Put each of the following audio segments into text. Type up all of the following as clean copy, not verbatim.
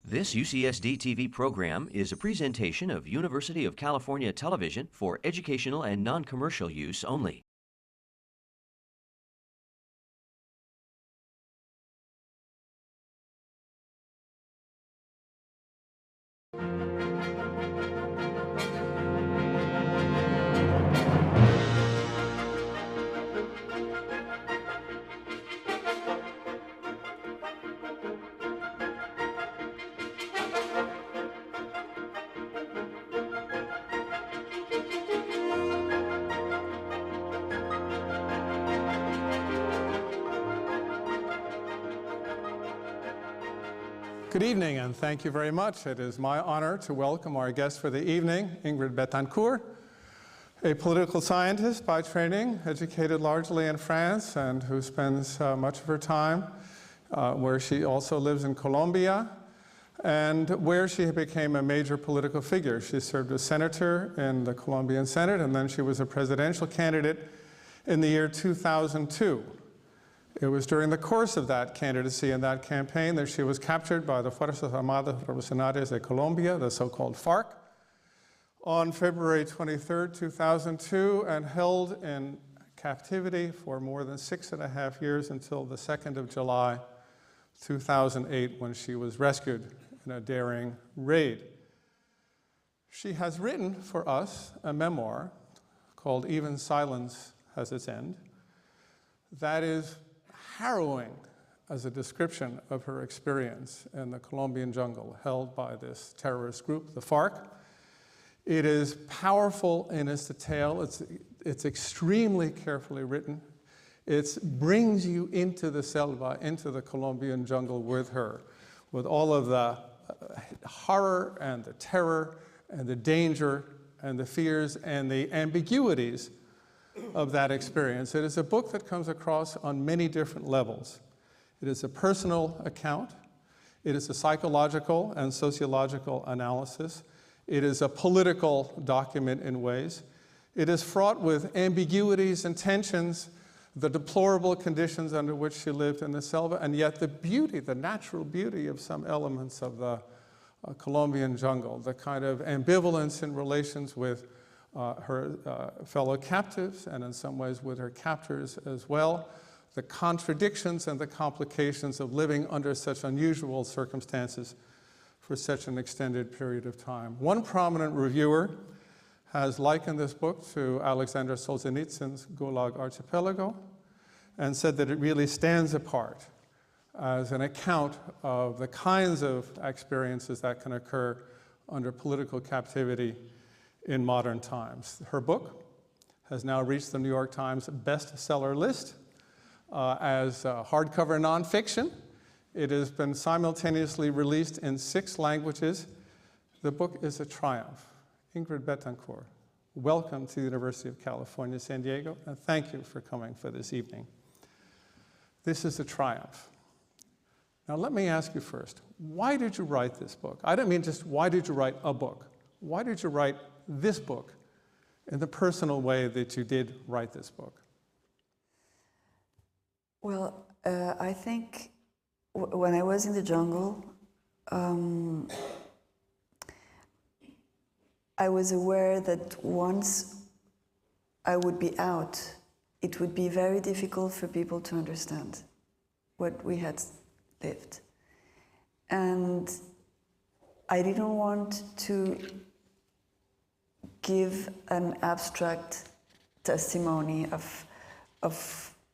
This UCSD TV program is a presentation of University of California Television for educational and non-commercial use only. Good evening, and thank you very much. It is my honor to welcome our guest for the evening, Ingrid Betancourt, a political scientist by training, educated largely in France, and who spends much of her time where she also lives in Colombia, and where she became a major political figure. She served as senator in the Colombian Senate, and then she was a presidential candidate in the year 2002. It was during the course of that candidacy and that campaign that she was captured by the Fuerzas Armadas Revolucionarias de Colombia, the so-called FARC, on February 23, 2002, and held in captivity for more than 6.5 years until the 2nd of July, 2008, when she was rescued in a daring raid. She has written for us a memoir called Even Silence Has Its End that is harrowing as a description of her experience in the Colombian jungle held by this terrorist group, the FARC. It is powerful in its detail. It's extremely carefully written. It brings you into the selva, into the Colombian jungle with her, with all of the horror and the terror and the danger and the fears and the ambiguities of that experience. It is a book that comes across on many different levels. It is a personal account. It is a psychological and sociological analysis. It is a political document in ways. It is fraught with ambiguities and tensions, the deplorable conditions under which she lived in the selva, and yet the beauty, the natural beauty of some elements of the Colombian jungle, the kind of ambivalence in relations with her fellow captives, and in some ways with her captors as well, the contradictions and the complications of living under such unusual circumstances for such an extended period of time. One prominent reviewer has likened this book to Alexander Solzhenitsyn's Gulag Archipelago and said that it really stands apart as an account of the kinds of experiences that can occur under political captivity in modern times. Her book has now reached the New York Times bestseller list as hardcover nonfiction. It has been simultaneously released in 6 languages. The book is a triumph. Ingrid Betancourt, welcome to the University of California, San Diego, and thank you for coming for this evening. This is a triumph. Now let me ask you first, why did you write this book? I don't mean just why did you write a book? Why did you write this book in the personal way that you did write this book? Well, I think when I was in the jungle, I was aware that once I would be out, it would be very difficult for people to understand what we had lived. And I didn't want to give an abstract testimony of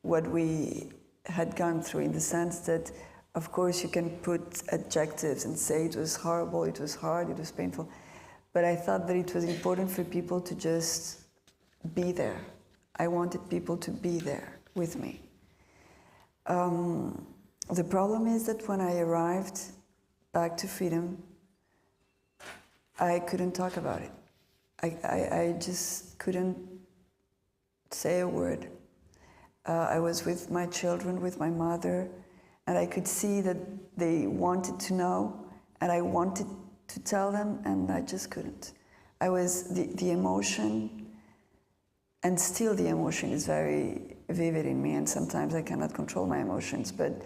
what we had gone through, in the sense that, of course, you can put adjectives and say it was horrible, it was hard, it was painful, but I thought that it was important for people to just be there. I wanted people to be there with me. The problem is that when I arrived back to freedom, I couldn't talk about it. I just couldn't say a word. I was with my children, with my mother, and I could see that they wanted to know, and I wanted to tell them, and I just couldn't. I was, the emotion, and still the emotion is very vivid in me, and sometimes I cannot control my emotions, but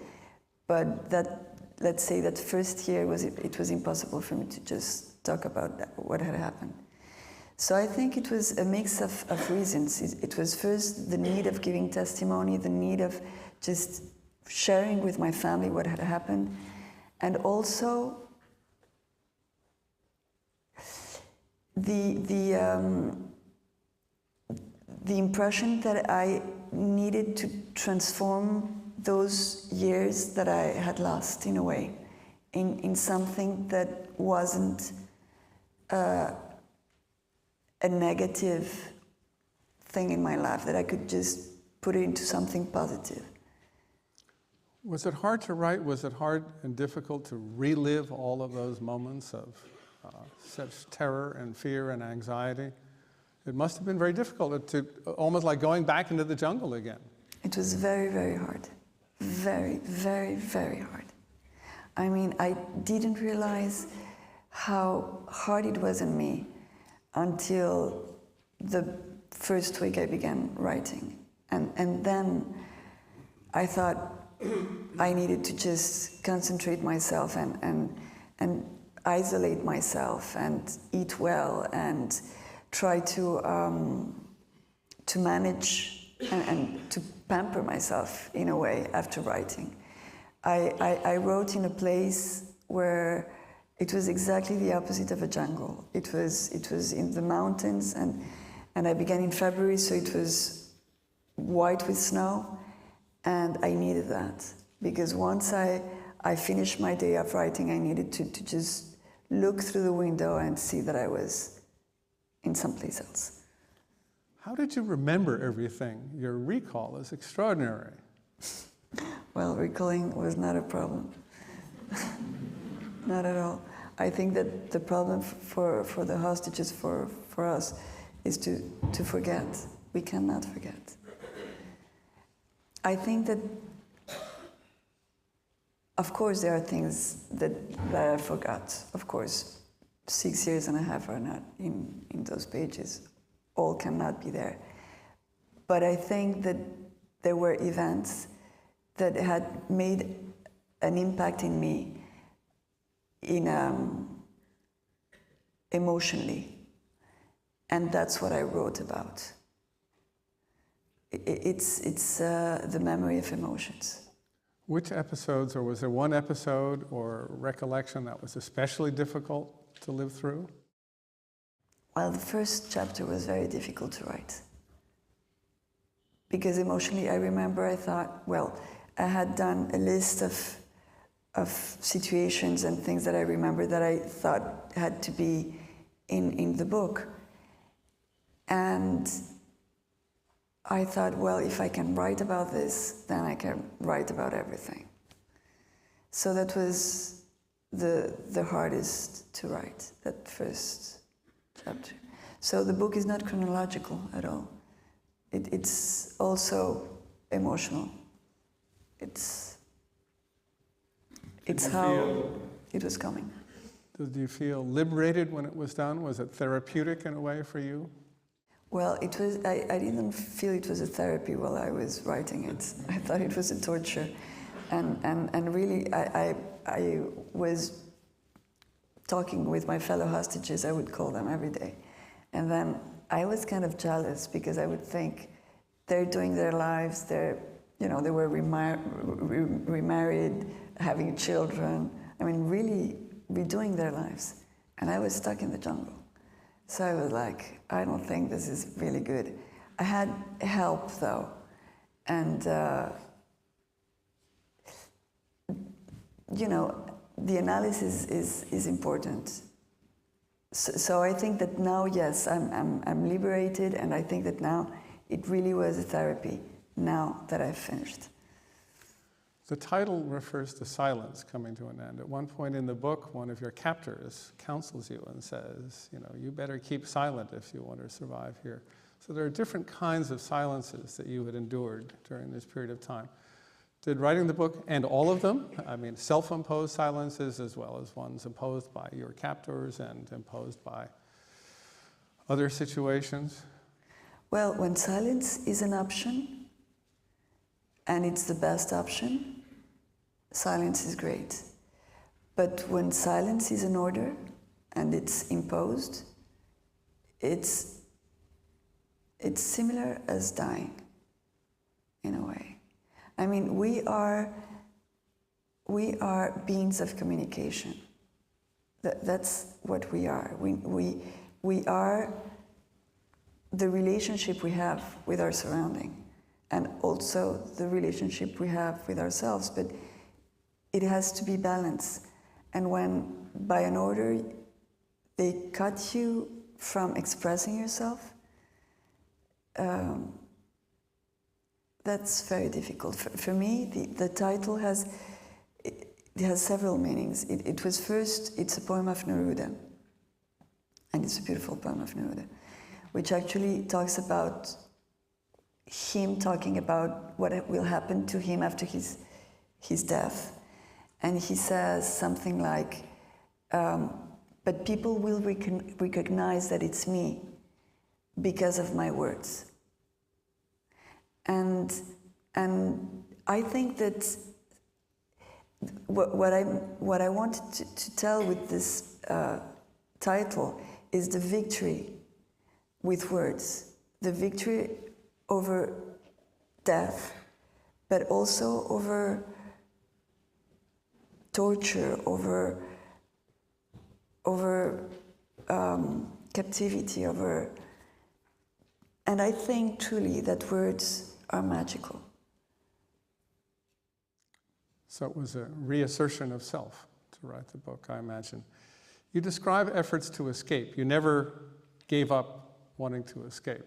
that let's say that first year it was impossible for me to just talk about what had happened. So I think it was a mix of reasons. It was first the need of giving testimony, the need of just sharing with my family what had happened, and also the impression that I needed to transform those years that I had lost, in a way, in something that wasn't a negative thing in my life, that I could just put it into something positive. Was it hard to write? Was it hard and difficult to relive all of those moments of such terror and fear and anxiety? It must have been very difficult, to almost like going back into the jungle again. It was very, very hard. Very, very, very hard. I mean, I didn't realize how hard it was on me until the first week I began writing. And then I thought I needed to just concentrate myself and isolate myself and eat well and try to manage and to pamper myself in a way after writing. I wrote in a place where it was exactly the opposite of a jungle. It was in the mountains, and I began in February, so it was white with snow, and I needed that because once I finished my day of writing, I needed to just look through the window and see that I was in someplace else. How did you remember everything? Your recall is extraordinary. Well, recalling was not a problem. Not at all. I think that the problem for the hostages, for us, is to forget. We cannot forget. I think that, of course, there are things that I forgot. Of course, 6 years and a half are not in those pages. All cannot be there. But I think that there were events that had made an impact in me emotionally. And that's what I wrote about. It's the memory of emotions. Which episodes, or was there one episode or recollection that was especially difficult to live through? Well, the first chapter was very difficult to write. Because emotionally, I remember I thought, well, I had done a list of situations and things that I remember that I thought had to be in the book. And I thought, well, if I can write about this, then I can write about everything. So that was the hardest to write, that first chapter. So the book is not chronological at all. It's also emotional. It's how it was coming. Did you feel liberated when it was done? Was it therapeutic in a way for you? Well, it was. I didn't feel it was a therapy while I was writing it. I thought it was a torture, and really, I was talking with my fellow hostages. I would call them every day, and then I was kind of jealous because I would think they're doing their lives. They were remarried, having children. I mean, really redoing their lives, and I was stuck in the jungle. So I was like, I don't think this is really good. I had help though, and the analysis is important. So I think that now, yes, I'm liberated, and I think that now it really was a therapy. Now that I've finished. The title refers to silence coming to an end. At one point in the book, one of your captors counsels you and says, you better keep silent if you want to survive here. So there are different kinds of silences that you had endured during this period of time. Did writing the book end all of them? I mean, self-imposed silences as well as ones imposed by your captors and imposed by other situations? Well, when silence is an option, and it's the best option, silence is great. But when silence is an order and it's imposed, it's similar as dying, in a way. I mean, we are beings of communication. That's what we are. We are the relationship we have with our surrounding, and also the relationship we have with ourselves, but it has to be balanced. And when, by an order, they cut you from expressing yourself, that's very difficult. For me, the title has several meanings. It was first, it's a poem of Neruda, and it's a beautiful poem of Neruda, which actually talks about him talking about what will happen to him after his death. And he says something like, but people will recognize that it's me because of my words. And I think that what I wanted to tell with this title is the victory with words, the victory over death, but also over torture, over captivity, and I think truly that words are magical. So it was a reassertion of self to write the book, I imagine. You describe efforts to escape. You never gave up wanting to escape.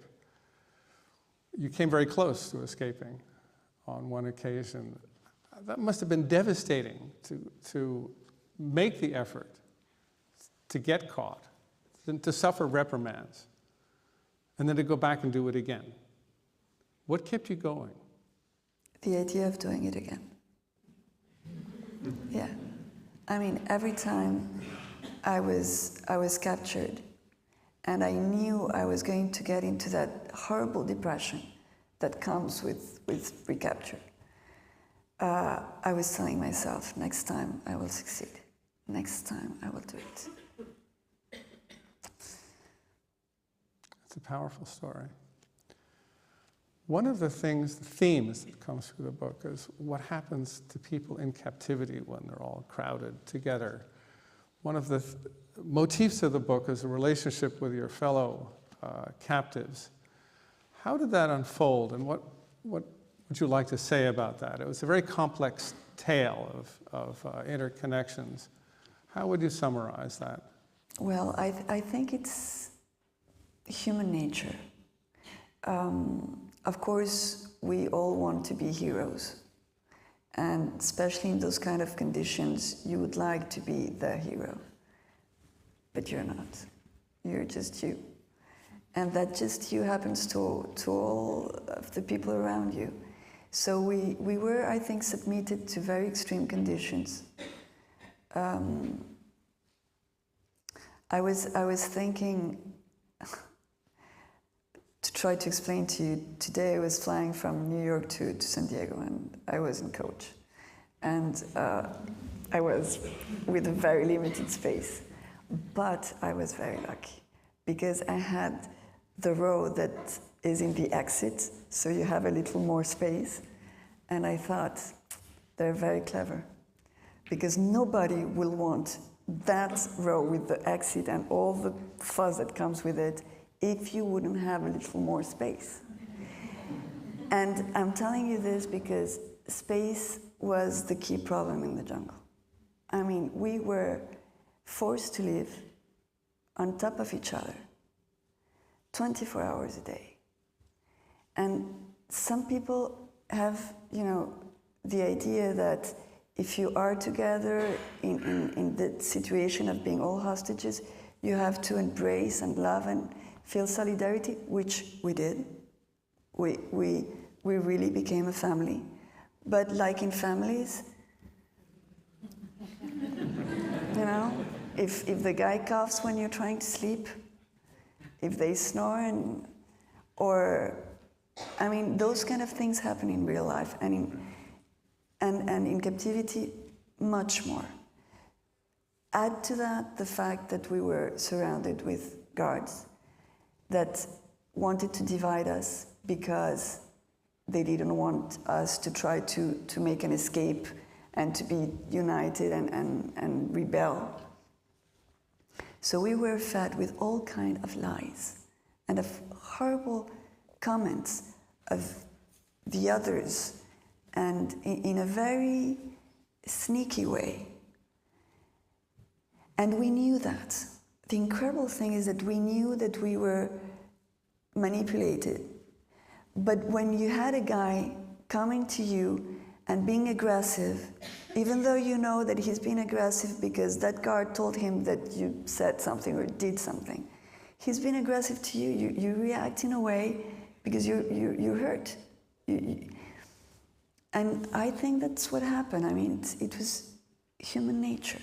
You came very close to escaping on one occasion. That must have been devastating to make the effort, to get caught, to suffer reprimands, and then to go back and do it again. What kept you going? The idea of doing it again. Yeah. I mean, every time I was captured, and I knew I was going to get into that horrible depression that comes with recapture, I was telling myself, next time I will succeed. Next time I will do it. It's a powerful story. One of the themes that comes through the book is what happens to people in captivity when they're all crowded together. One of the motifs of the book is a relationship with your fellow captives. How did that unfold, and what would you like to say about that? It was a very complex tale of interconnections. How would you summarize that? Well, I think it's human nature. Of course, we all want to be heroes. And especially in those kind of conditions, you would like to be the hero. But you're not. You're just you. And that just you happens to all of the people around you. So we were, I think, submitted to very extreme conditions. I was thinking, to try to explain to you, today I was flying from New York to San Diego, and I was in coach. And I was with a very limited space. But I was very lucky, because I had the row that is in the exit, so you have a little more space. And I thought, they're very clever, because nobody will want that row with the exit and all the fuss that comes with it if you wouldn't have a little more space. And I'm telling you this because space was the key problem in the jungle. I mean, we were forced to live on top of each other 24 hours a day. And some people have, the idea that if you are together in the situation of being all hostages, you have to embrace and love and feel solidarity, which we did. We really became a family. But like in families, if the guy coughs when you're trying to sleep, if they snore, those kind of things happen in real life, and in captivity, much more. Add to that the fact that we were surrounded with guards that wanted to divide us because they didn't want us to try to make an escape and to be united and rebel. So we were fed with all kinds of lies and of horrible comments of the others, and in a very sneaky way. And we knew that. The incredible thing is that we knew that we were manipulated. But when you had a guy coming to you and being aggressive, even though you know that he's being aggressive because that guard told him that you said something or did something, he's been aggressive to you. You react in a way because you're hurt. And I think that's what happened. I mean, it was human nature.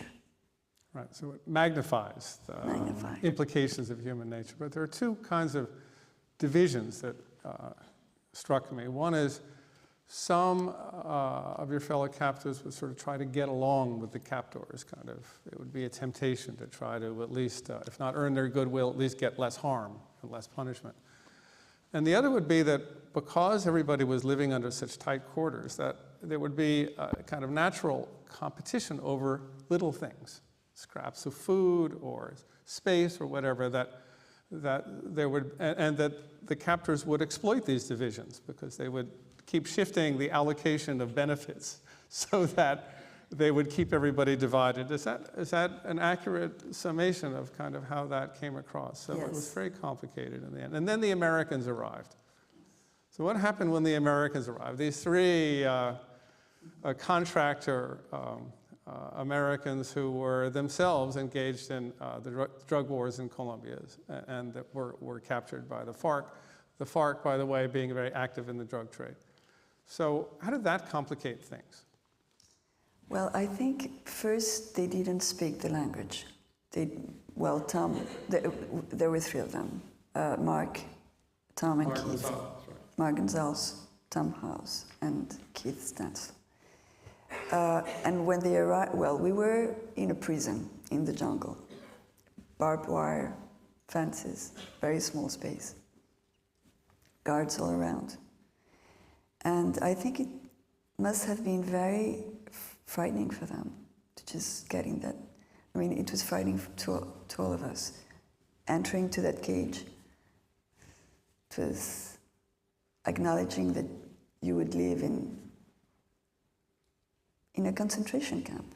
Right, so it magnifies the implications of human nature. But there are two kinds of divisions that struck me. One is some of your fellow captors would sort of try to get along with the captors, kind of. It would be a temptation to try to at least, if not earn their goodwill, at least get less harm and less punishment. And the other would be that because everybody was living under such tight quarters, that there would be a kind of natural competition over little things, scraps of food or space or whatever, that there would, and that the captors would exploit these divisions because they would keep shifting the allocation of benefits so that they would keep everybody divided. Is that an accurate summation of kind of how that came across? So Yes. It was very complicated in the end. And then the Americans arrived. So what happened when the Americans arrived? These three contractor Americans who were themselves engaged in the drug wars in Colombia and that were captured by the FARC. The FARC, by the way, being very active in the drug trade. So how did that complicate things? Well, I think first they didn't speak the language. Tom, there were three of them, Mark, Tom, and Keith. Gonzalez, right. Mark Gonzalez, Tom House, and Keith Stantz. And when they arrived, well, we were in a prison in the jungle. Barbed wire, fences, very small space. Guards all around. And I think it must have been very frightening for them to just get in that. I mean, it was frightening to all of us. Entering to that cage, it was acknowledging that you would live in a concentration camp.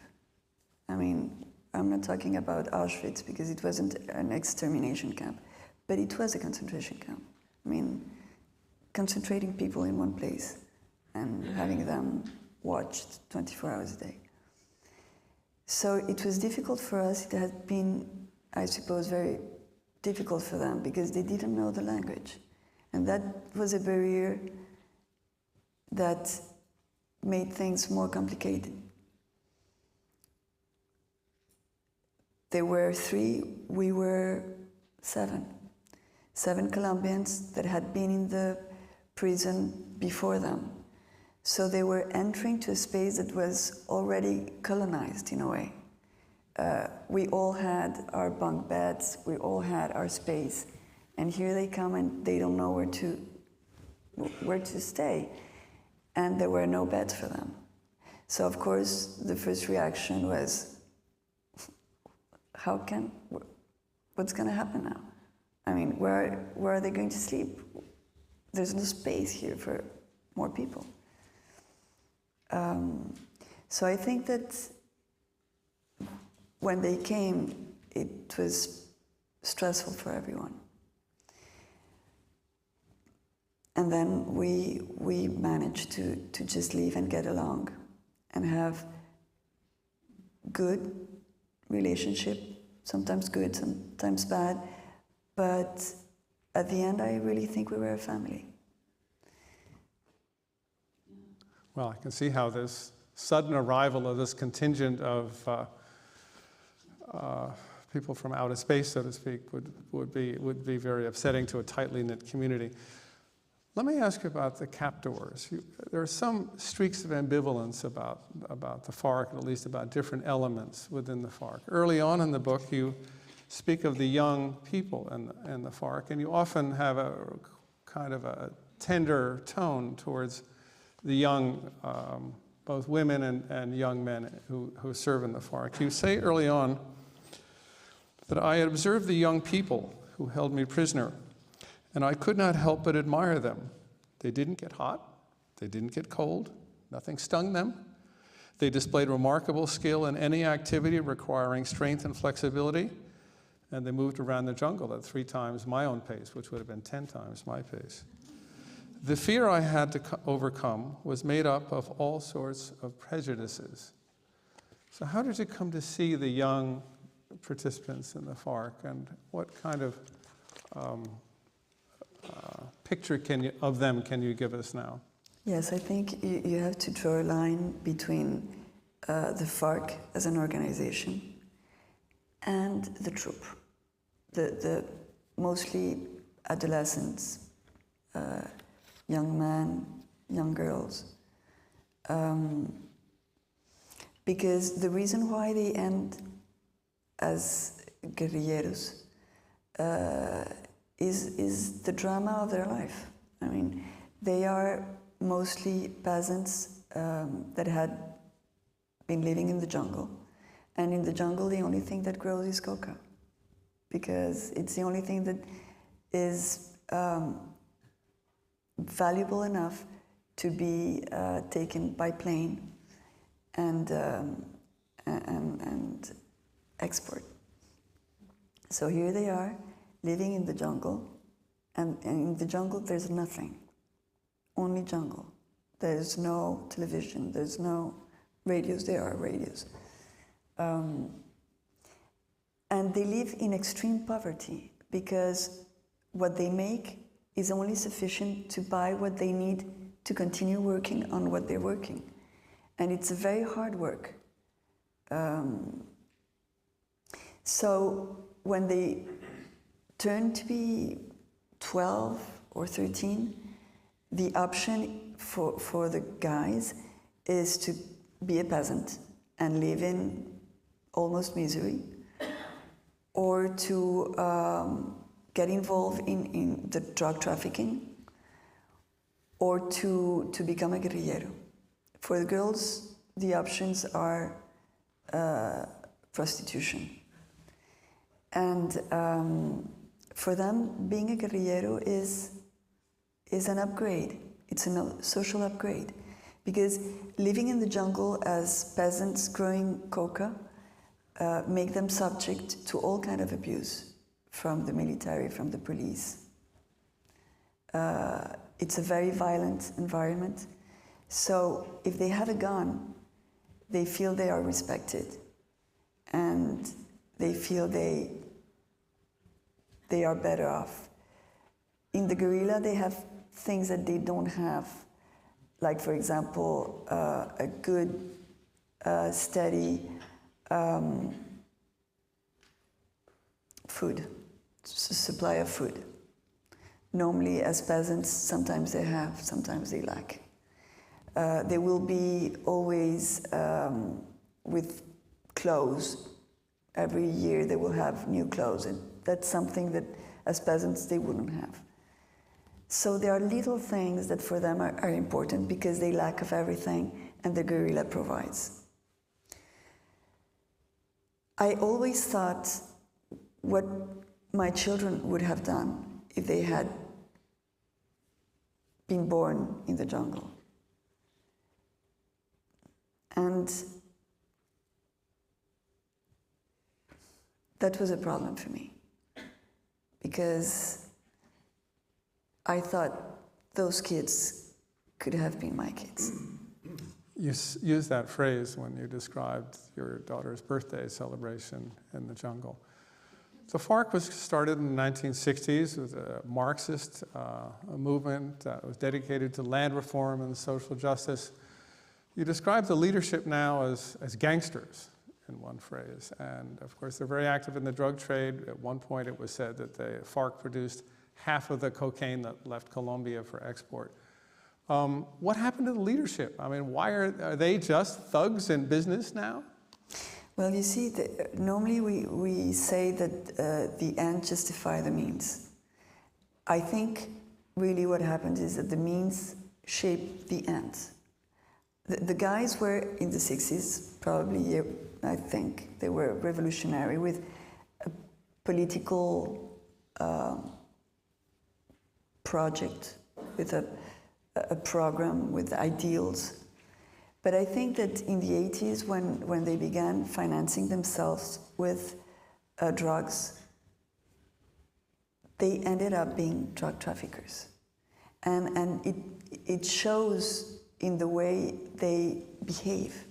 I mean, I'm not talking about Auschwitz because it wasn't an extermination camp, but it was a concentration camp. I mean, concentrating people in one place and having them watched 24 hours a day. So it was difficult for us. It had been, I suppose, very difficult for them because they didn't know the language. And that was a barrier that made things more complicated. There were three, we were seven. 7 Colombians that had been in the prison before them. So they were entering to a space that was already colonized in a way. We all had our bunk beds, we all had our space, and here they come and they don't know where to stay, and there were no beds for them. So of course the first reaction was, what's going to happen now? I mean, where are they going to sleep? There's no space here for more people. So I think that when they came, it was stressful for everyone. And then we managed to just leave and get along and have good relationship, sometimes good, sometimes bad, but at the end I really think we were a family. Well, I can see how this sudden arrival of this contingent of people from outer space, so to speak, would be very upsetting to a tightly knit community. Let me ask you about the captors. There are some streaks of ambivalence about the FARC, at least about different elements within the FARC. Early on in the book, you speak of the young people in the FARC, and you often have a kind of a tender tone towards the young, both women and young men who serve in the FARC. You say early on that I had observed the young people who held me prisoner, and I could not help but admire them. They didn't get hot, they didn't get cold, nothing stung them. They displayed remarkable skill in any activity requiring strength and flexibility, and they moved around the jungle at 3 times my own pace, which would have been 10 times my pace. The fear I had to overcome was made up of all sorts of prejudices. So how did you come to see the young participants in the FARC, and what kind of picture of them can you give us now? Yes, I think you have to draw a line between the FARC as an organization and the troop, the mostly adolescents, young men, young girls. Because the reason why they end as guerrilleros is the drama of their life. I mean, they are mostly peasants that had been living in the jungle. And in the jungle, the only thing that grows is coca, because it's the only thing that is valuable enough to be taken by plane and export. So here they are, living in the jungle, and in the jungle there's nothing, only jungle. There's no television, there's no radios, there are radios. And they live in extreme poverty because what they make is only sufficient to buy what they need to continue working on what they're working. And it's a very hard work. So when they turn to be 12 or 13, the option for the guys is to be a peasant and live in almost misery, or to get involved in the drug trafficking, or to become a guerrillero. For the girls, the options are prostitution. And for them, being a guerrillero is an upgrade. It's a social upgrade. Because living in the jungle as peasants growing coca make them subject to all kind of abuse from the military, from the police. It's a very violent environment. So if they have a gun, they feel they are respected, and they feel they are better off. In the guerrilla, they have things that they don't have, like, for example, a good, steady food, supply of food. Normally, as peasants, sometimes they have, sometimes they lack. They will be always with clothes. Every year they will have new clothes, and that's something that as peasants they wouldn't have. So there are little things that for them are important because they lack of everything, and the guerrilla provides. I always thought what my children would have done if they had been born in the jungle. And that was a problem for me, because I thought those kids could have been my kids. You used that phrase when you described your daughter's birthday celebration in the jungle. The FARC was started in the 1960s. It was a Marxist movement that was dedicated to land reform and social justice. You describe the leadership now as gangsters, in one phrase. And of course, they're very active in the drug trade. At one point, it was said that the FARC produced half of the cocaine that left Colombia for export. What happened to the leadership? I mean, why are they just thugs in business now? Well, you see, normally we say that the end justify the means. I think really what happened is that the means shaped the end. The guys were in the 60s, probably, I think they were revolutionary with a political project, with a program, with ideals. But I think that in the 80s, when they began financing themselves with drugs, they ended up being drug traffickers. And it shows in the way they behave.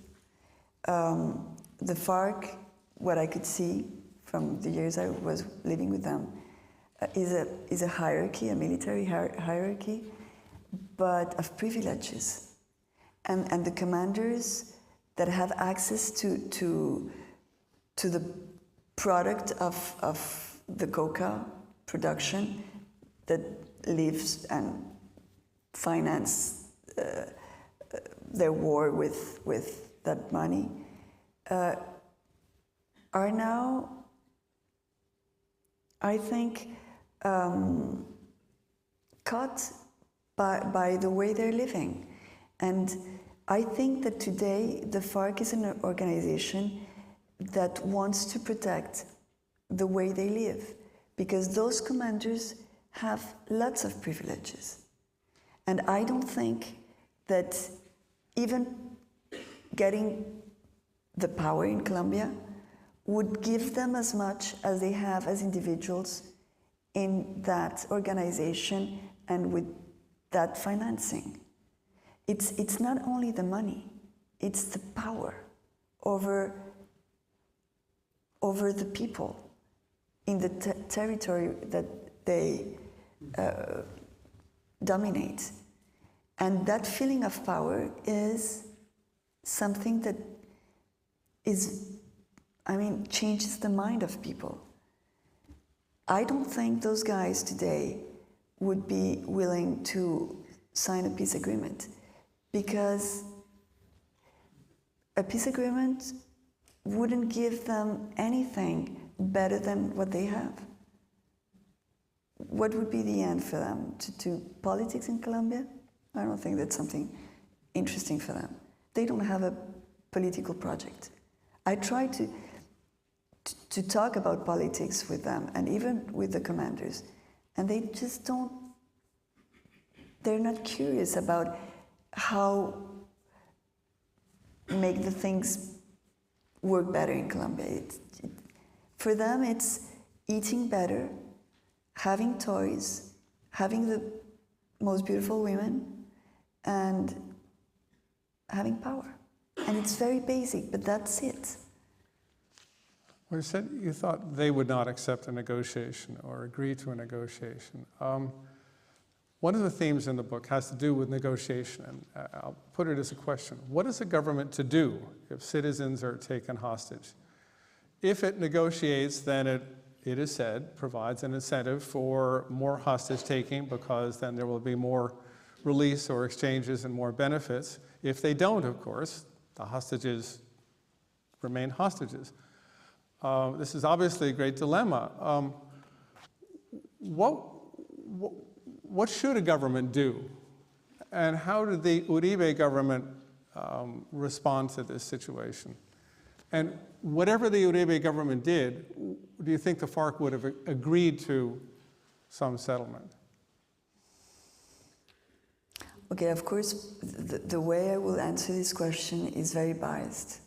The FARC, what I could see from the years I was living with them, is a hierarchy, a military hierarchy, but of privileges. And the commanders that have access to the product of the coca production that lives and finance their war with that money are now, I think, caught by the way they're living. And I think that today the FARC is an organization that wants to protect the way they live, because those commanders have lots of privileges. And I don't think that even getting the power in Colombia would give them as much as they have as individuals in that organization and with that financing. It's not only the money, it's the power over the people in the territory that they dominate. And that feeling of power is something that changes the mind of people. I don't think those guys today would be willing to sign a peace agreement, because a peace agreement wouldn't give them anything better than what they have. What would be the end for them? To do politics in Colombia? I don't think that's something interesting for them. They don't have a political project. I try to talk about politics with them, and even with the commanders, and they just don't, they're not curious about how make the things work better in Colombia. For them, it's eating better, having toys, having the most beautiful women, and having power. And it's very basic, but that's it. Well, you said you thought they would not accept a negotiation or agree to a negotiation. One of the themes in the book has to do with negotiation, and I'll put it as a question. What is the government to do if citizens are taken hostage? If it negotiates, then it is said, provides an incentive for more hostage taking, because then there will be more release or exchanges and more benefits. If they don't, of course, the hostages remain hostages. This is obviously a great dilemma. What should a government do? And how did the Uribe government respond to this situation? And whatever the Uribe government did, do you think the FARC would have agreed to some settlement? Okay, of course, the way I will answer this question is very biased.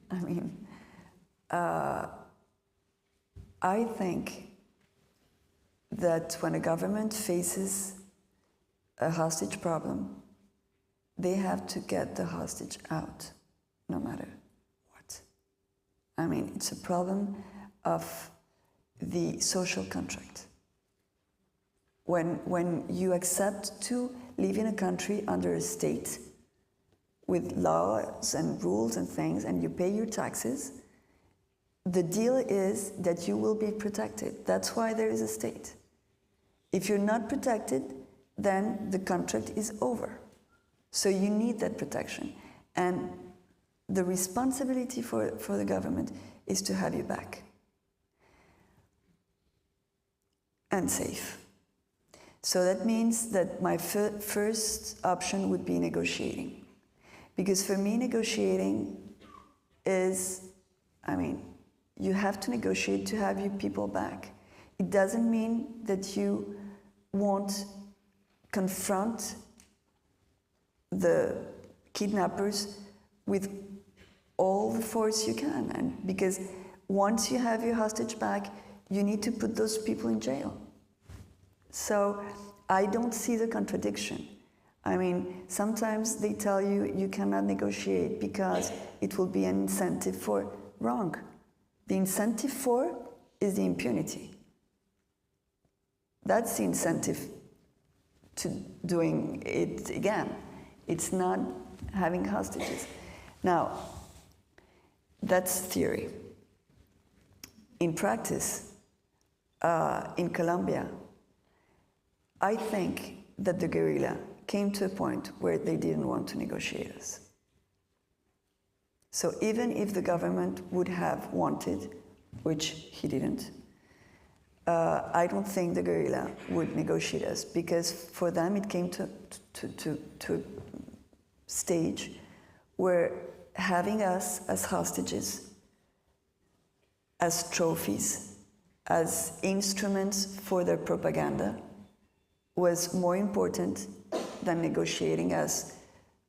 I mean, I think that when a government faces a hostage problem, they have to get the hostage out, no matter what. I mean, it's a problem of the social contract. When you accept to live in a country under a state with laws and rules and things, and you pay your taxes, the deal is that you will be protected. That's why there is a state. If you're not protected, then the contract is over. So you need that protection. And the responsibility for the government is to have you back. And safe. So that means that my first option would be negotiating. Because for me, negotiating is, you have to negotiate to have your people back. It doesn't mean that you won't confront the kidnappers with all the force you can. And because once you have your hostage back, you need to put those people in jail. So I don't see the contradiction. Sometimes they tell you you cannot negotiate because it will be an incentive for wrong. The incentive for is the impunity. That's the incentive to doing it again. It's not having hostages. Now, that's theory. In practice, in Colombia, I think that the guerrilla came to a point where they didn't want to negotiate us. So even if the government would have wanted, which he didn't, I don't think the guerrilla would negotiate us, because for them it came to a stage where having us as hostages, as trophies, as instruments for their propaganda was more important than negotiating us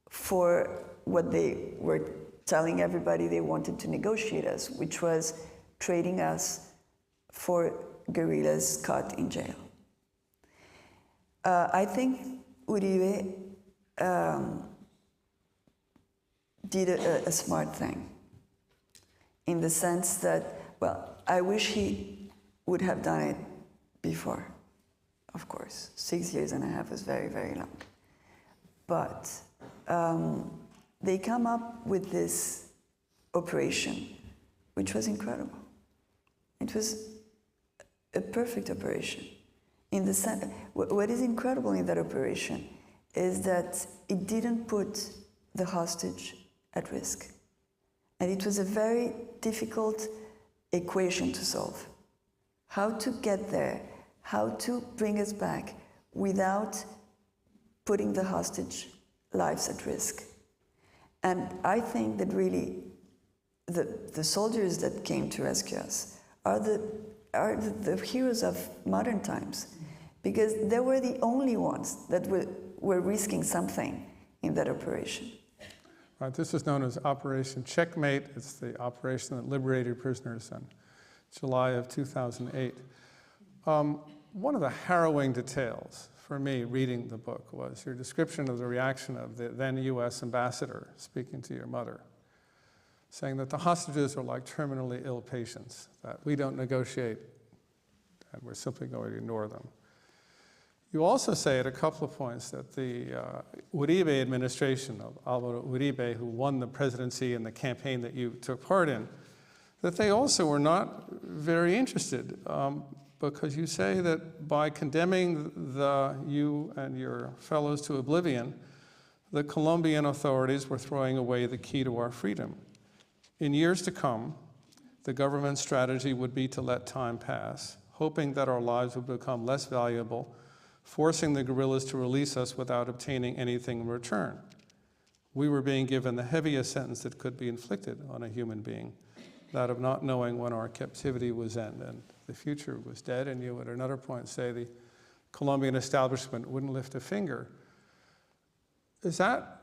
for what they were telling everybody they wanted to negotiate us, which was trading us for guerrillas caught in jail. I think Uribe did a smart thing, in the sense that, well, I wish he would have done it before, of course. 6.5 years was very, very long. But they come up with this operation, which was incredible. It was a perfect operation. In the sense, what is incredible in that operation is that it didn't put the hostage at risk. And it was a very difficult equation to solve. How to get there, how to bring us back without putting the hostage lives at risk. And I think that really the soldiers that came to rescue us are the heroes of modern times, because they were the only ones that were risking something in that operation. Right, this is known as Operation Checkmate. It's the operation that liberated prisoners in July of 2008. One of the harrowing details for me reading the book was your description of the reaction of the then U.S. ambassador speaking to your mother, saying that the hostages are like terminally ill patients, that we don't negotiate and we're simply going to ignore them. You also say at a couple of points that the Uribe administration of Álvaro Uribe, who won the presidency in the campaign that you took part in, that they also were not very interested, because you say that by condemning you and your fellows to oblivion, the Colombian authorities were throwing away the key to our freedom. In years to come, the government's strategy would be to let time pass, hoping that our lives would become less valuable, forcing the guerrillas to release us without obtaining anything in return. We were being given the heaviest sentence that could be inflicted on a human being, that of not knowing when our captivity was end and the future was dead. And you at another point say the Colombian establishment wouldn't lift a finger. Is that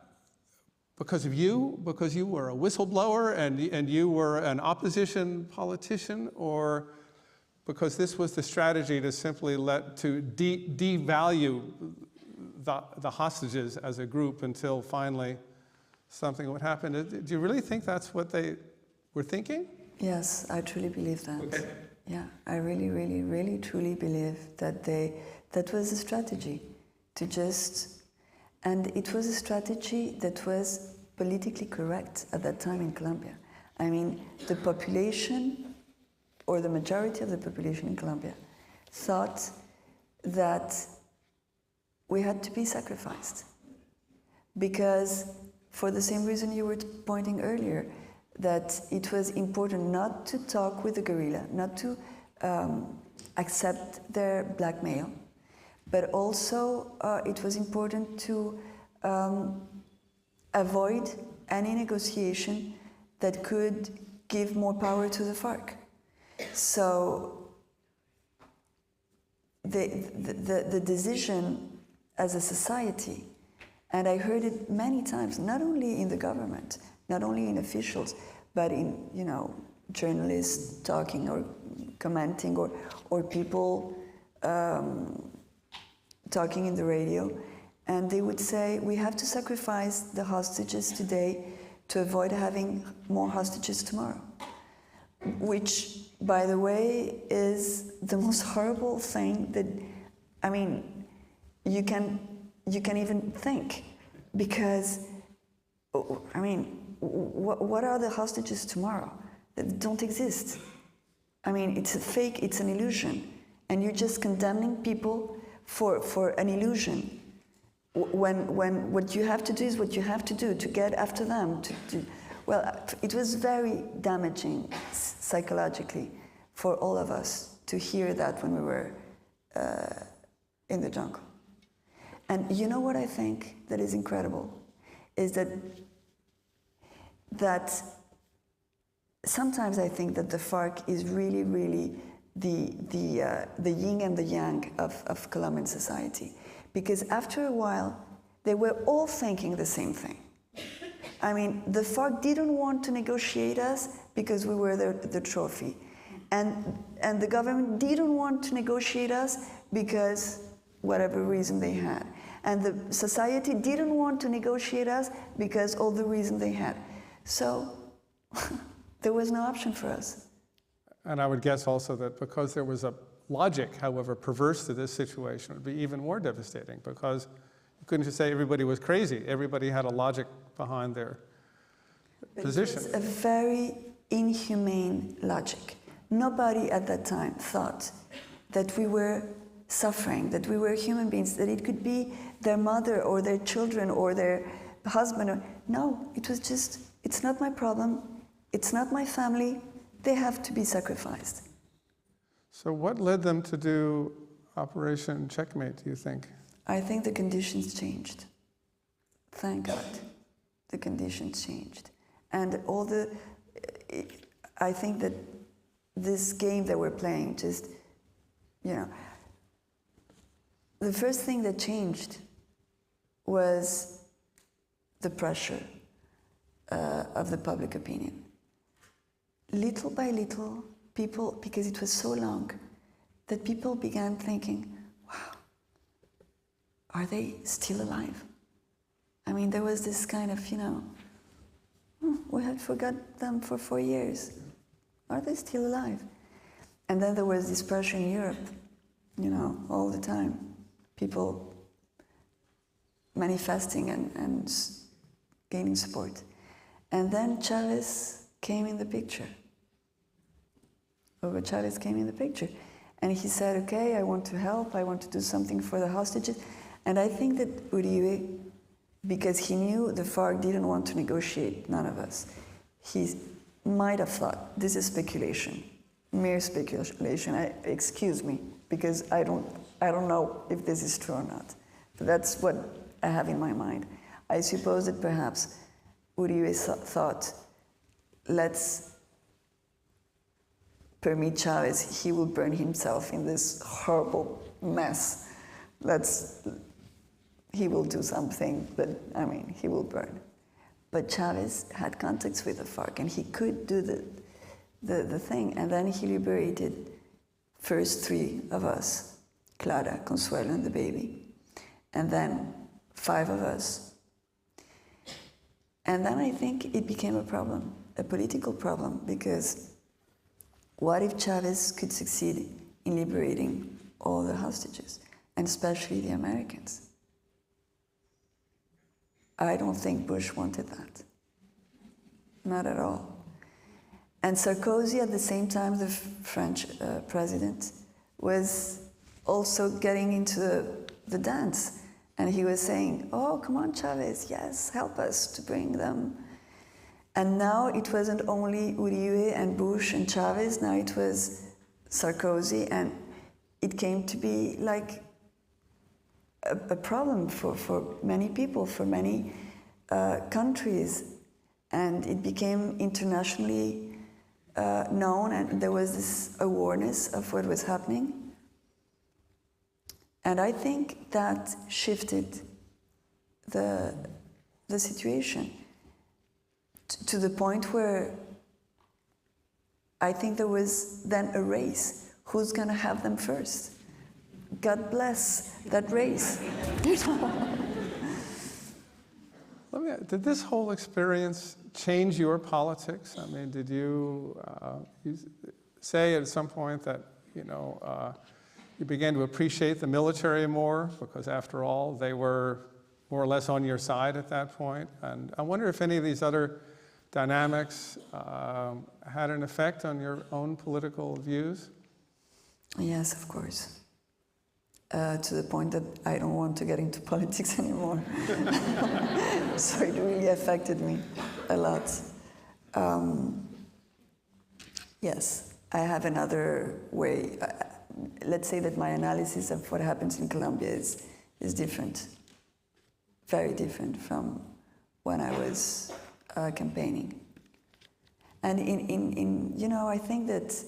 because of you? Because you were a whistleblower and you were an opposition politician, or because this was the strategy to simply devalue the hostages as a group until finally something would happen? Do you really think that's what they were thinking? Yes, I truly believe that. Okay. Yeah, I really, really, really, truly believe that that was a strategy to just, and it was a strategy that was politically correct at that time in Colombia. I mean, the population, or the majority of the population in Colombia, thought that we had to be sacrificed. Because for the same reason you were pointing earlier, that it was important not to talk with the guerrilla, not to accept their blackmail, but also it was important to avoid any negotiation that could give more power to the FARC. So the decision as a society, and I heard it many times, not only in the government, not only in officials, but in, you know, journalists talking or commenting, or people talking in the radio, and they would say, we have to sacrifice the hostages today to avoid having more hostages tomorrow. Which, by the way, is the most horrible thing that, I mean, you can even think, because, I mean, what are the hostages tomorrow? That don't exist. I mean, it's a fake, it's an illusion, and you're just condemning people for an illusion. When what you have to do is what you have to do to get after them. Well, it was very damaging psychologically for all of us to hear that when we were in the jungle. And you know what I think that is incredible? Is that sometimes I think that the FARC is really, really the yin and the yang of Colombian society. Because after a while, they were all thinking the same thing. I mean, the FARC didn't want to negotiate us because we were the trophy. And the government didn't want to negotiate us because whatever reason they had. And the society didn't want to negotiate us because all the reason they had. So there was no option for us. And I would guess also that because there was a logic, however perverse to this situation, would be even more devastating, because you couldn't just say everybody was crazy. Everybody had a logic behind their position. It was a very inhumane logic. Nobody at that time thought that we were suffering, that we were human beings, that it could be their mother or their children or their husband. No, it was just, it's not my problem, it's not my family, they have to be sacrificed. So what led them to do Operation Checkmate, do you think? I think the conditions changed. Thank God, the conditions changed. And I think that this game that we're playing just, you know, the first thing that changed was the pressure of the public opinion. Little by little, people, because it was so long, that people began thinking, wow, are they still alive? I mean, there was this kind of, you know, we had forgot them for 4 years. Are they still alive? And then there was this pressure in Europe, you know, all the time. People manifesting and gaining support. And then Chavez came in the picture. Hugo Chavez came in the picture. And he said, okay, I want to help, I want to do something for the hostages. And I think that Uribe, because he knew the FARC didn't want to negotiate, none of us, he might have thought, this is speculation, mere speculation, excuse me, because I don't know if this is true or not. But that's what I have in my mind. I suppose that perhaps Uribe thought, let's permit Chavez, he will burn himself in this horrible mess. He will do something, but I mean, he will burn. But Chavez had contacts with the FARC, and he could do the thing. And then he liberated first 3 of us, Clara, Consuelo, and the baby. And then 5 of us. And then I think it became a problem, a political problem, because what if Chavez could succeed in liberating all the hostages, and especially the Americans? I don't think Bush wanted that. Not at all. And Sarkozy, at the same time, the French president, was also getting into the dance. And he was saying, oh, come on, Chavez, yes, help us to bring them. And now it wasn't only Uribe and Bush and Chavez, now it was Sarkozy, and it came to be like a problem for many people, for many countries. And it became internationally known, and there was this awareness of what was happening. And I think that shifted the situation to the point where I think there was then a race. Who's going to have them first? God bless that race. Did this whole experience change your politics? I mean, did you say at some point that, you began to appreciate the military more, because after all, they were more or less on your side at that point? And I wonder if any of these other dynamics had an effect on your own political views? Yes, of course. To the point that I don't want to get into politics anymore. So it really affected me a lot. Yes, I have another way. Let's say that my analysis of what happens in Colombia is different, very different from when I was campaigning. And I think that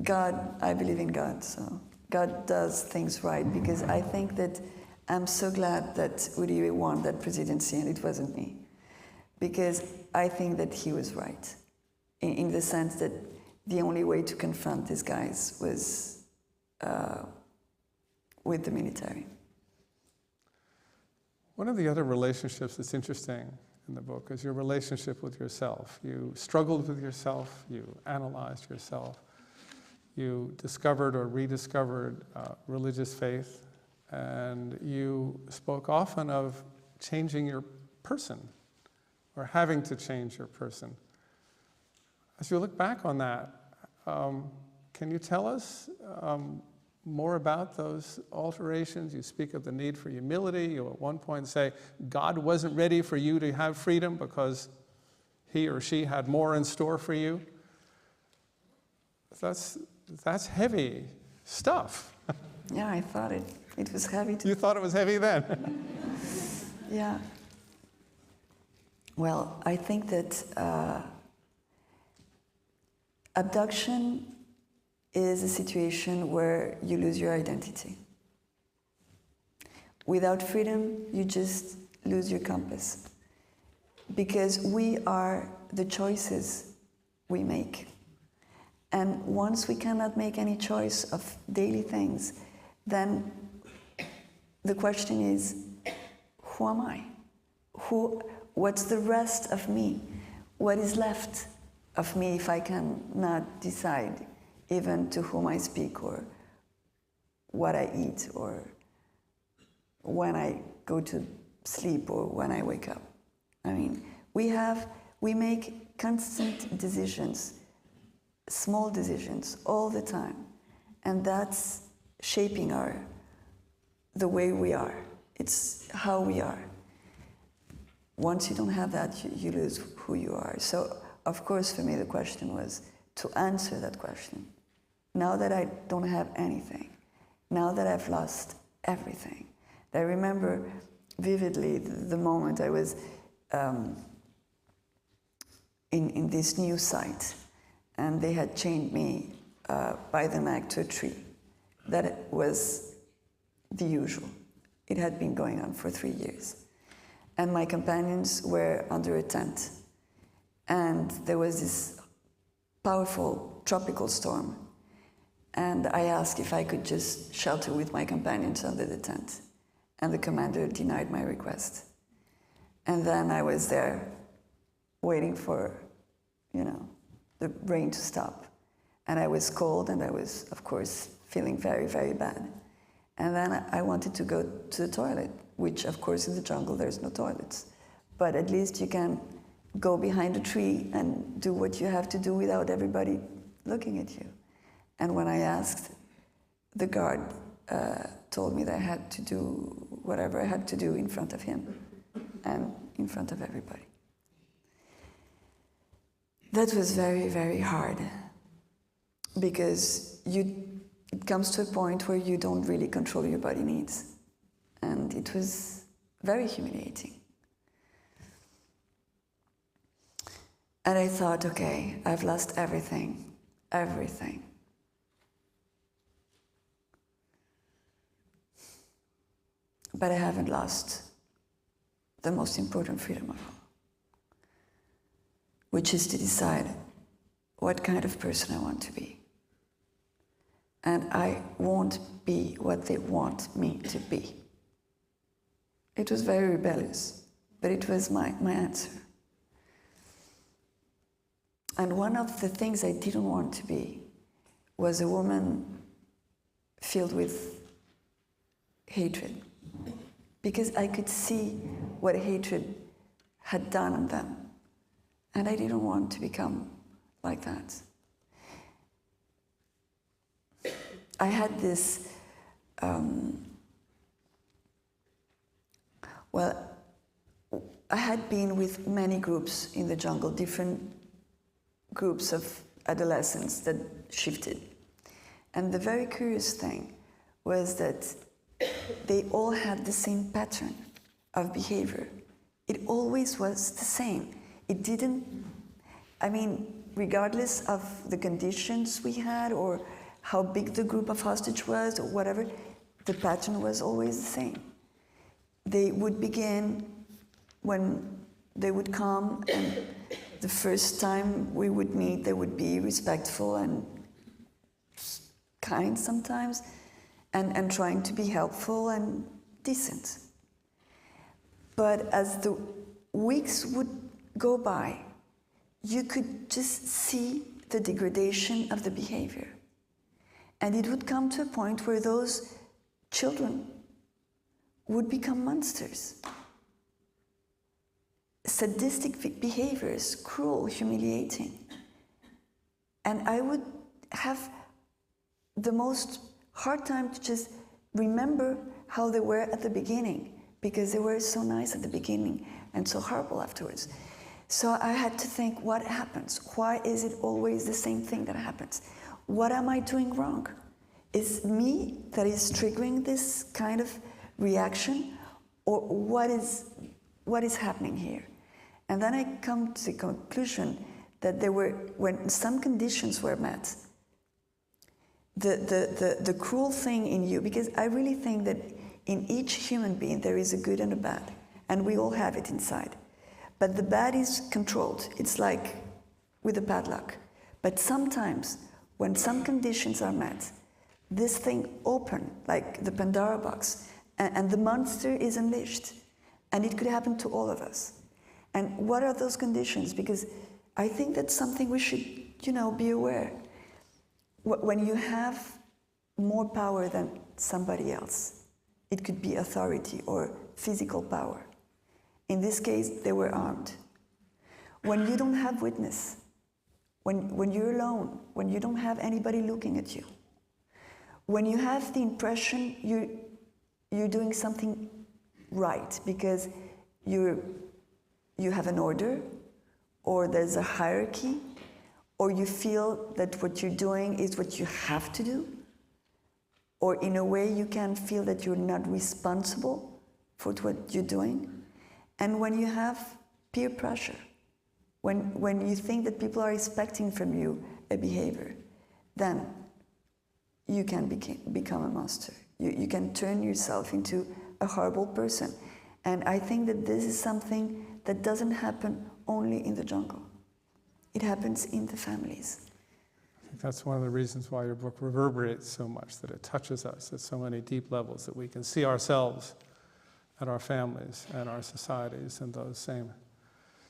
God, I believe in God, so God does things right, because I think that I'm so glad that Uribe won that presidency and it wasn't me, because I think that he was right, in the sense that the only way to confront these guys was with the military. One of the other relationships that's interesting in the book is your relationship with yourself. You struggled with yourself, you analyzed yourself, you discovered or rediscovered religious faith, and you spoke often of changing your person, or having to change your person. As you look back on that, can you tell us more about those alterations? You speak of the need for humility. You at one point say God wasn't ready for you to have freedom because he or she had more in store for you. That's heavy stuff. Yeah, I thought it was heavy. You thought it was heavy then? Yeah. Well, I think that abduction is a situation where you lose your identity. Without freedom, you just lose your compass. Because we are the choices we make. And once we cannot make any choice of daily things, then the question is, who am I? What's the rest of me? What is left of me if I cannot decide even to whom I speak, or what I eat, or when I go to sleep, or when I wake up? I mean, we make constant decisions, small decisions all the time, and that's shaping the way we are. It's how we are. Once you don't have that, you lose who you are. So, of course, for me, the question was to answer that question. Now that I don't have anything, now that I've lost everything. I remember vividly the moment I was in this new site, and they had chained me by the neck to a tree. That was the usual. It had been going on for 3 years. And my companions were under a tent. And there was this powerful tropical storm. And I asked if I could just shelter with my companions under the tent. And the commander denied my request. And then I was there waiting for, the rain to stop. And I was cold, and I was, of course, feeling very, very bad. And then I wanted to go to the toilet, which, of course, in the jungle, there's no toilets. But at least you can go behind a tree and do what you have to do without everybody looking at you. And when I asked, the guard told me that I had to do whatever I had to do in front of him and in front of everybody. That was very, very hard, because it comes to a point where you don't really control your body needs. And it was very humiliating. And I thought, okay, I've lost everything, everything. But I haven't lost the most important freedom of all, which is to decide what kind of person I want to be. And I won't be what they want me to be. It was very rebellious, but it was my answer. And one of the things I didn't want to be was a woman filled with hatred, because I could see what hatred had done on them, and I didn't want to become like that. I had this, I had been with many groups in the jungle, different groups of adolescents that shifted. And the very curious thing was that they all had the same pattern of behavior. It always was the same. It didn't, regardless of the conditions we had or how big the group of hostage was or whatever, the pattern was always the same. They would begin when they would come, and the first time we would meet, they would be respectful and kind sometimes, and trying to be helpful and decent. But as the weeks would go by, you could just see the degradation of the behavior. And it would come to a point where those children would become monsters. Sadistic behaviors, cruel, humiliating. And I would have the most hard time to just remember how they were at the beginning, because they were so nice at the beginning and so horrible afterwards. So I had to think, what happens? Why is it always the same thing that happens? What am I doing wrong? Is me that is triggering this kind of reaction, or what is happening here? And then I come to the conclusion that when some conditions were met, the cruel thing in you, because I really think that in each human being there is a good and a bad, and we all have it inside. But the bad is controlled. It's like with a padlock. But sometimes, when some conditions are met, this thing opens, like the Pandora box, and the monster is unleashed. And it could happen to all of us. And what are those conditions? Because I think that's something we should, be aware. When you have more power than somebody else, it could be authority or physical power. In this case, they were armed. When you don't have witness, when you're alone, when you don't have anybody looking at you, when you have the impression you're doing something right because you have an order, or there's a hierarchy, or you feel that what you're doing is what you have to do, or in a way you can feel that you're not responsible for what you're doing. And when you have peer pressure, when you think that people are expecting from you a behavior, then you can become a monster. You can turn yourself into a horrible person. And I think that this is something that doesn't happen only in the jungle. It happens in the families. I think that's one of the reasons why your book reverberates so much, that it touches us at so many deep levels, that we can see ourselves and our families and our societies in those same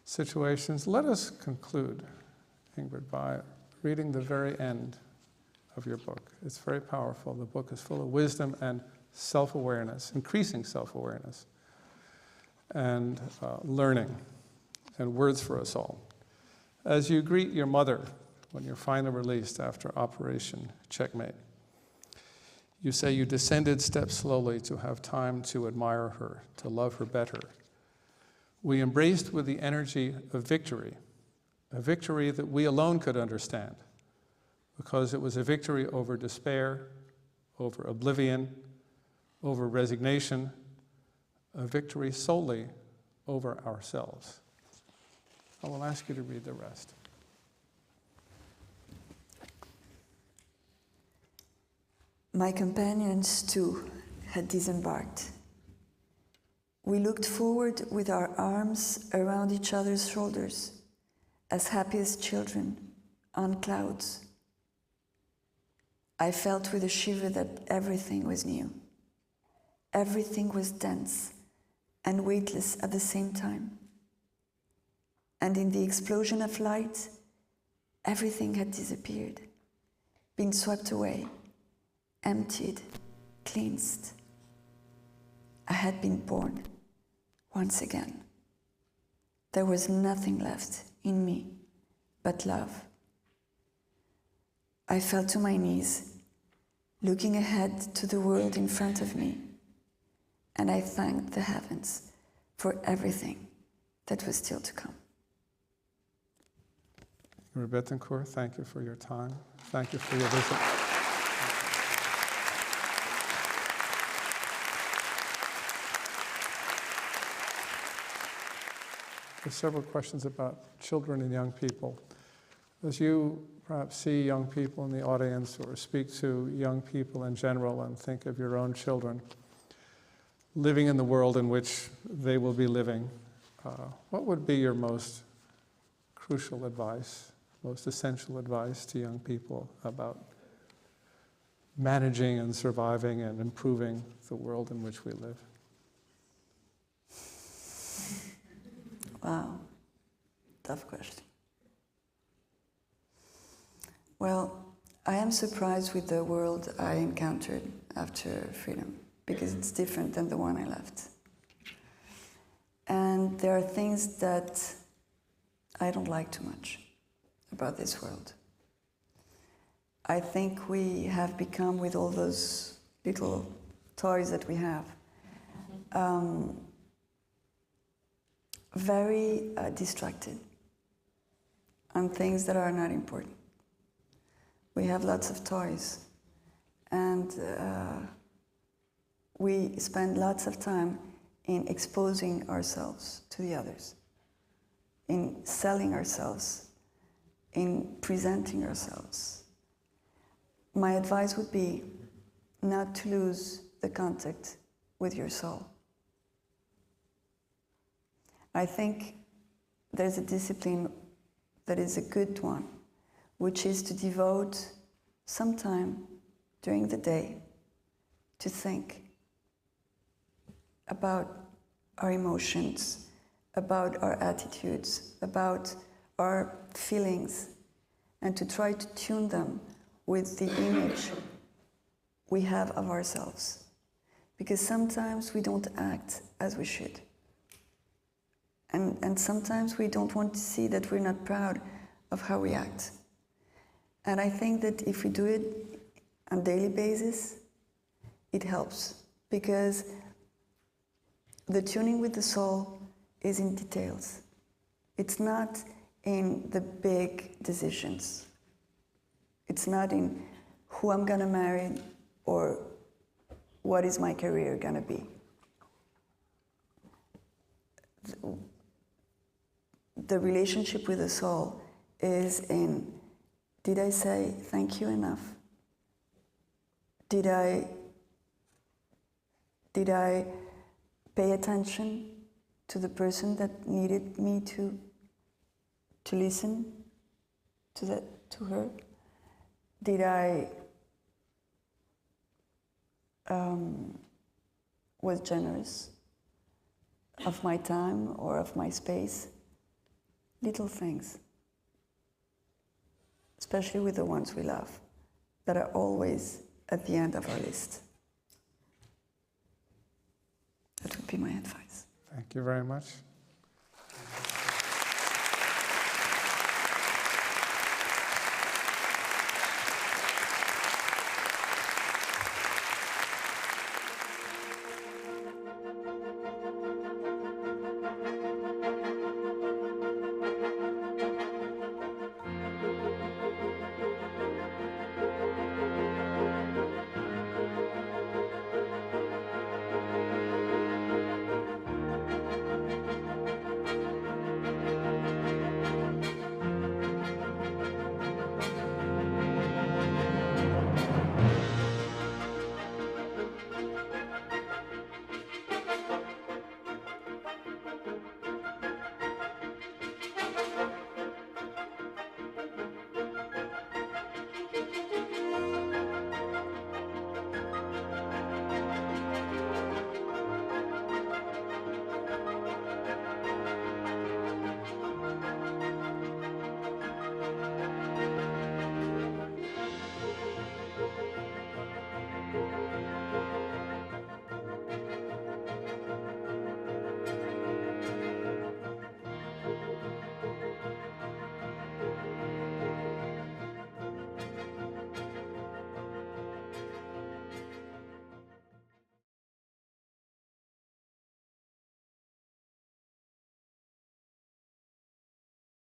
situations. Let us conclude, Ingrid, by reading the very end of your book. It's very powerful. The book is full of wisdom and self-awareness, increasing self-awareness, and learning, and words for us all. As you greet your mother when you're finally released after Operation Checkmate. You say you descended steps slowly to have time to admire her, to love her better. We embraced with the energy of victory, a victory that we alone could understand, because it was a victory over despair, over oblivion, over resignation, a victory solely over ourselves. I will ask you to read the rest. My companions, too, had disembarked. We looked forward with our arms around each other's shoulders, as happy as children on clouds. I felt with a shiver that everything was new. Everything was dense and weightless at the same time. And in the explosion of light, everything had disappeared, been swept away, emptied, cleansed. I had been born once again. There was nothing left in me but love. I fell to my knees, looking ahead to the world in front of me, and I thanked the heavens for everything that was still to come. Ingrid Betancourt, thank you for your time. Thank you for your visit. There's several questions about children and young people. As you perhaps see young people in the audience or speak to young people in general and think of your own children living in the world in which they will be living, what would be your most crucial advice, most essential advice to young people about managing and surviving and improving the world in which we live? Wow, tough question. Well, I am surprised with the world I encountered after freedom, because it's different than the one I left. And there are things that I don't like too much about this world. I think we have become, with all those little toys that we have, very distracted on things that are not important. We have lots of toys, and we spend lots of time in exposing ourselves to the others, in selling ourselves, in presenting ourselves. My advice would be not to lose the contact with your soul. I think there's a discipline that is a good one, which is to devote some time during the day to think about our emotions, about our attitudes, about our feelings, and to try to tune them with the image we have of ourselves. Because sometimes we don't act as we should. And sometimes we don't want to see that we're not proud of how we act. And I think that if we do it on a daily basis, it helps. Because the tuning with the soul is in details. It's not in the big decisions. It's not in who I'm gonna marry or what is my career gonna be. The relationship with the soul is in, did I say thank you enough? Did I pay attention to the person that needed me to listen to her? Did I was generous of my time or of my space? Little things, especially with the ones we love, that are always at the end of our list. That would be my advice. Thank you very much.